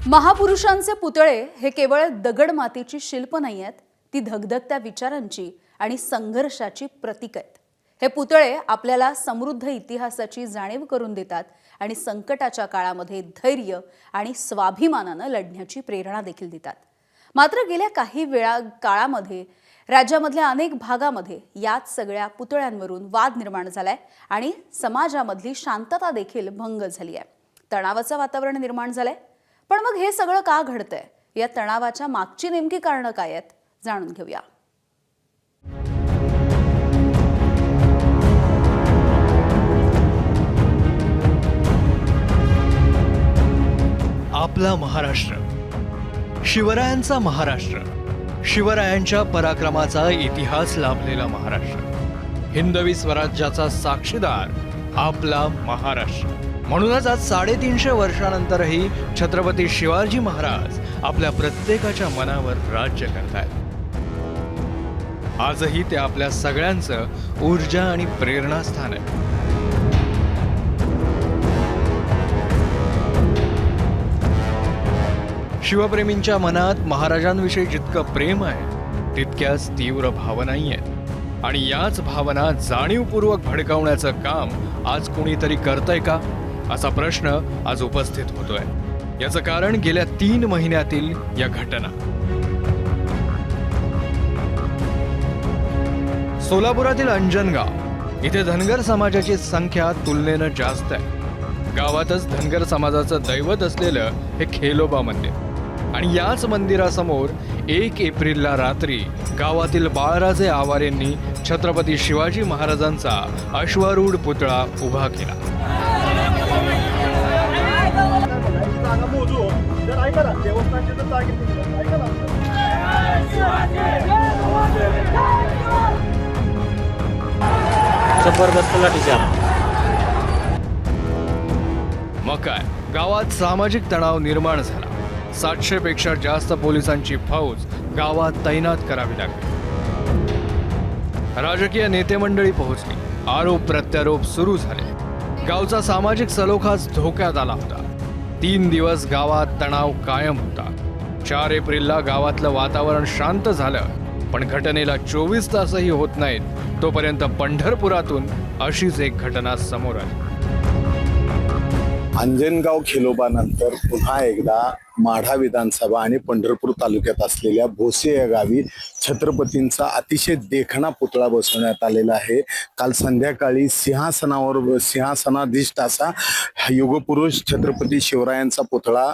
महापुरुषांचे पुतळे हे केवळ दगड मातीची शिल्प नाही आहेत, ती धगधगत्या विचारांची आणि संघर्षाची प्रतीक आहेत। हे पुतळे आपल्याला समृद्ध इतिहासाची जाणीव करून देतात आणि संकटाच्या काळामध्ये धैर्य आणि स्वाभिमानाने लढण्याची प्रेरणा देखील देतात। मात्र गेल्या काही काळामध्ये राज्यामधल्या अनेक भागामध्ये याच सगळ्या पुतळ्यांवरून वाद निर्माण झालाय आणि समाजामधली शांतता देखील भंग झाली आहे। तणावाचं वातावरण निर्माण झालंय। पण मग हे सगळं का घडतंय? या तणावाच्या मागची नेमकी कारणं काय आहेत जाणून घेऊया। आपला महाराष्ट्र, शिवरायांचा महाराष्ट्र, शिवरायांच्या पराक्रमाचा इतिहास लाभलेला महाराष्ट्र, हिंदवी स्वराज्याचा साक्षीदार आपला महाराष्ट्र। म्हणूनच आज 350 वर्षांनंतरही छत्रपती शिवाजी महाराज आपल्या प्रत्येकाच्या मनावर राज्य करतात। आजही ते आपल्या सगळ्यांचं ऊर्जा आणि प्रेरणास्थान आहे। शिवप्रेमींच्या मनात महाराजांविषयी जितकं प्रेम आहे तितक्याच तीव्र भावनाही आहेत आणि याच भावना जाणीवपूर्वक भडकावण्याचं काम आज कोणीतरी करतंय का असा प्रश्न आज उपस्थित होतोय। याचं कारण गेल्या 3 महिन्यातील या घटना। सोलापुरातील अंजनगाव इथे धनगर समाजाची संख्या तुलनेनं जास्त आहे। गावातच धनगर समाजाचं दैवत असलेलं हे खेलोबा मंदिर आणि याच मंदिरासमोर 1 एप्रिलला रात्री गावातील बाळराजे आवारेंनी छत्रपती शिवाजी महाराजांचा अश्वारूढ पुतळा उभा केला। मग काय गावात सामाजिक तणाव निर्माण झाला। 700 पेक्षा जास्त पोलिसांची फौज गावात तैनात करावी लागली। राजकीय नेते मंडळी पोहोचली। आरोप प्रत्यारोप सुरू झाले। गावचा सामाजिक सलोखाच धोक्यात आला होता। 3 दिवस गावात तणाव कायम होता। 4 एप्रिलला गावातलं वातावरण शांत झालं, पण घटनेला 24 तासही होत नाहीत तोपर्यंत पंढरपुरातून अशीच एक घटना समोर आली। अंजनगाव खेलोबानंतर पुन्हा एकदा माढा विधानसभा आणि पंढरपूर तालुक्यात असलेल्या भोसे या गावी छत्रपतींचा अतिशय देखणा पुतळा बसवण्यात आलेला आहे। काल संध्याकाळी सिंहासनाधीष्ट असा युगपुरुष छत्रपती शिवरायांचा पुतळा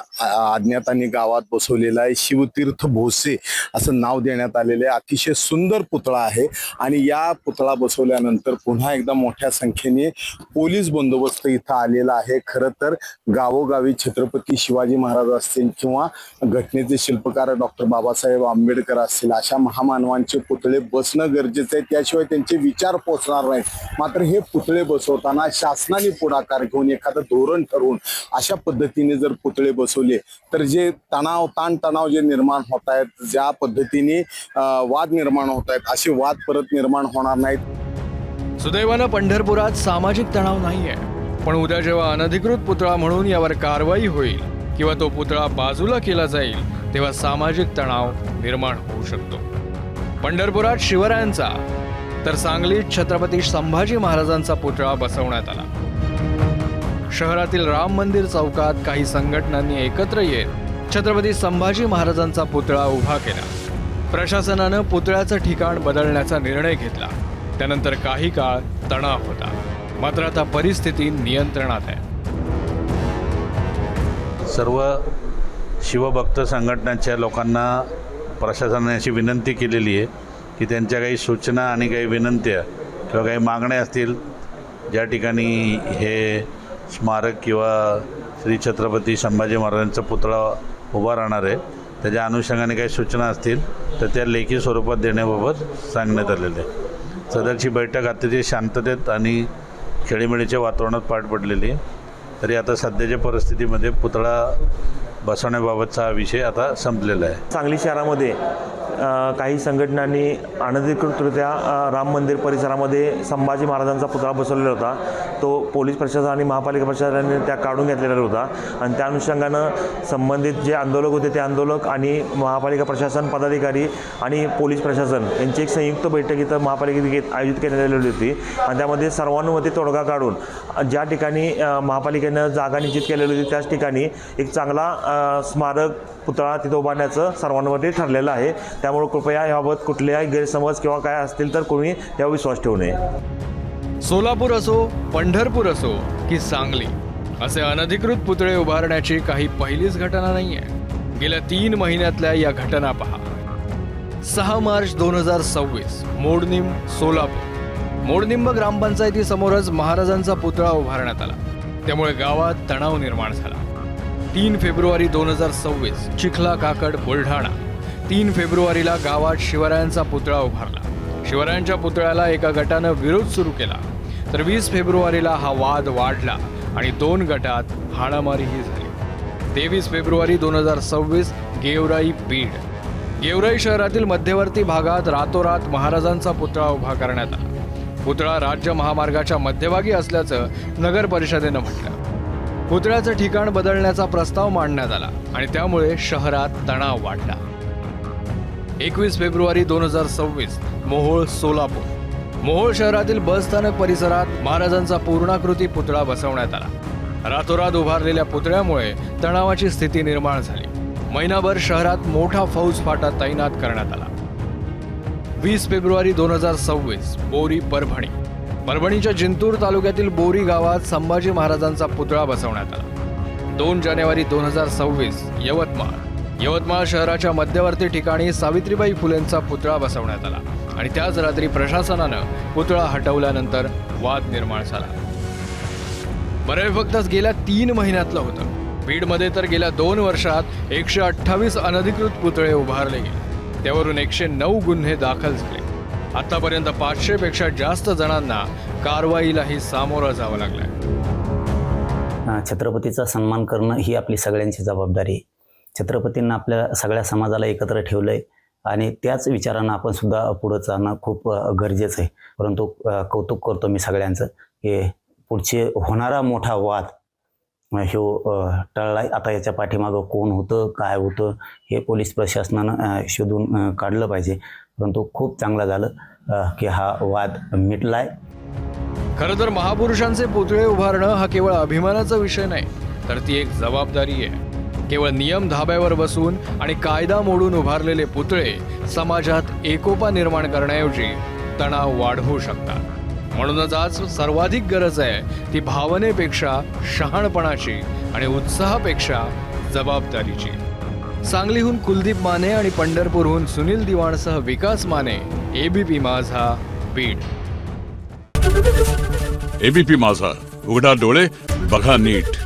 अज्ञातांनी गावात बसवलेला आहे। शिवतीर्थ भोसे असं नाव देण्यात आलेले अतिशय सुंदर पुतळा आहे आणि या पुतळा बसवल्यानंतर पुन्हा एकदा मोठ्या संख्येने पोलीस बंदोबस्त इथं आलेला आहे। खरं तर गावोगावी छत्रपती शिवाजी महाराज असतील किंवा घटनेचे शिल्पकार डॉक्टर बाबासाहेब आंबेडकर असतील अशा महामानवांचे पुतळे बसणं गरजेचं आहे, त्याशिवाय त्यांचे विचार पोचणार नाहीत। मात्र हे पुतळे बसवताना शासनाने पुढाकार घेऊन एखादं धोरण ठरवून अशा पद्धतीने जर पुतळे बसवले तर जे ताणतणाव जे निर्माण होत आहेत, ज्या पद्धतीने वाद निर्माण होत आहेत असे वाद परत निर्माण होणार नाहीत। सुदैवानं पंढरपुरात सामाजिक तणाव नाहीये, पण उद्या जेव्हा अनधिकृत पुतळा म्हणून यावर कारवाई होईल किंवा तो पुतळा बाजूला केला जाईल तेव्हा सामाजिक तणाव निर्माण होऊ शकतो। पंढरपुरात शिवरायांचा तर सांगलीत छत्रपती संभाजी महाराजांचा पुतळा बसवण्यात आला। शहरातील राम मंदिर चौकात काही संघटनांनी एकत्र येत छत्रपती संभाजी महाराजांचा पुतळा उभा केला। प्रशासनानं पुतळ्याचं ठिकाण बदलण्याचा निर्णय घेतला। त्यानंतर काही काळ तणाव होता, मात्र आता परिस्थिती नियंत्रणात आहे। सर्व शिवभक्त संघटनांच्या लोकांना प्रशासनाने अशी विनंती केलेली आहे की त्यांच्या काही सूचना आणि काही विनंत्या किंवा काही मागण्या असतील, ज्या ठिकाणी हे स्मारक किंवा श्री छत्रपती संभाजी महाराजांचा पुतळा उभा राहणार आहे त्याच्या अनुषंगाने काही सूचना असतील तर त्या लेखी स्वरूपात देण्याबाबत सांगण्यात आलेले आहे। सदरची बैठक अतिशय शांततेत आणि खेळीमेळीच्या वातावरणात पार पडलेली आहे। तरी आता सध्याच्या परिस्थितीमध्ये पुतळा बसवण्याबाबतचा हा विषय आता संपलेला आहे। सांगली शहरामध्ये काही संघटनांनी अनधिकृतरित्या राम मंदिर परिसरामध्ये संभाजी महाराजांचा पुतळा बसवलेला होता. तो पोलीस प्रशासन आणि महापालिका प्रशासनाने त्या काढून घेतलेला होता आणि त्या अनुषंगानं संबंधित जे आंदोलक होते ते आंदोलक आणि महापालिका प्रशासन पदाधिकारी आणि पोलीस प्रशासन यांची एक संयुक्त बैठक इथं महापालिकेत आयोजित करण्यात आलेली होती आणि त्यामध्ये सर्वानुमते तोडगा काढून ज्या ठिकाणी महापालिकेनं जागा निश्चित केलेली होती त्याच ठिकाणी एक चांगला स्मारक पुतळा तिथं उभारण्याचं सर्वानुमते ठरलेलं आहे. त्यामुळे कृपया याबाबत कुठल्याही गैरसमज किंवा काय असतील तर कोणी यावर विश्वास ठेवू नये. सोलापूर असो, पंढरपूर असो की सांगली, असे अनधिकृत पुतळे उभारण्याची काही पहिलीच घटना नाहीये. गेल्या 3 महिन्यातल्या या घटना पहा. 6 मार्च 2026 मोडनिम, सोलापूर. मोडनिंब ग्रामपंचायतीसमोरच महाराजांचा पुतळा उभारण्यात आला, त्यामुळे गावात तणाव निर्माण झाला. 3 फेब्रुवारी 2026 चिखला काकड, बुलढाणा. 3 फेब्रुवारीला गावात शिवरायांचा पुतळा उभारला. शिवरायांच्या पुतळ्याला एका गटानं विरोध सुरू केला, तर 20 फेब्रुवारीला हा वाद वाढला आणि 2 गटात हाणामारीही झाली. 23 फेब्रुवारी 2026 गेवराई, बीड. गेवराई शहरातील मध्यवर्ती भागात रातोरात महाराजांचा पुतळा उभा करण्यात आला. पुतळा राज्य महामार्गाच्या मध्यभागी असल्याचं नगर परिषदेनं म्हटलं. पुतळ्याचं ठिकाण बदलण्याचा प्रस्ताव मांडण्यात आला आणि त्यामुळे शहरात तणाव वाढला. 21 फेब्रुवारी 2026 मोहोळ, सोलापूर. मोहोळ शहरातील बसस्थानक परिसरात महाराजांचा पूर्णाकृती पुतळा बसवण्यात आला. रातोरात उभारलेल्या पुतळ्यामुळे तणावाची स्थिती निर्माण झाली. महिनाभर शहरात मोठा फौजफाटा तैनात करण्यात आला. 20 फेब्रुवारी 2026 बोरी, परभणी. परभणीच्या जिंतूर तालुक्यातील बोरी गावात संभाजी महाराजांचा पुतळा बसवण्यात आला. 2 जानेवारी 2026 यवतमाळ. यवतमाळ शहराच्या मध्यवर्ती ठिकाणी सावित्रीबाई फुलेंचा पुतळा बसवण्यात आला आणि त्याच रात्री प्रशासनानं पुतळा हटवल्यानंतर वाद निर्माण झाला. बरं, हे फक्तच गेल्या 3 महिन्यातलं होतं. बीडमध्ये तर गेल्या 2 वर्षात 128 अनधिकृत पुतळे उभारले गेले. त्यावरून 109 गुन्हे दाखल झाले. आतापर्यंत 500 पेक्षा जास्त जणांना कारवाईलाही सामोरं जावं लागलंय. छत्रपतीचा सन्मान करणं ही आपली सगळ्यांची जबाबदारी आहे. छत्रपतींना आपल्या सगळ्या समाजाला एकत्र ठेवलंय आणि त्याच विचारांना आपण सुद्धा पुढं जाणं खूप गरजेचं आहे. परंतु कौतुक करतो मी सगळ्यांचं की पुढचे होणारा मोठा वाद टळलाय. आता याच्या पाठीमागं कोण होतं, काय होतं हे पोलीस प्रशासनानं शोधून काढलं पाहिजे. परंतु खूप चांगलं झालं की हा वाद मिटलाय. खरं तर महापुरुषांचे पुतळे उभारणं हा केवळ अभिमानाचा विषय नाही, तर ती एक जबाबदारी आहे. केवळ नियम धाब्यावर बसून आणि कायदा मोडून उभारलेले पुतळे समाजात एकोपा निर्माण करण्याऐवजी तणाव वाढवू शकतात. म्हणूनच आज सर्वाधिक गरज आहे ती भावनेपेक्षा शहाणपणाची आणि उत्साहापेक्षा जबाबदारीची. सांगलीहून कुलदीप माने आणि पंढरपूरहून सुनील दिवाणसह विकास माने, एबीपी माझा, बीड. एबीपी माझा, उघडा डोळे बघा नीट.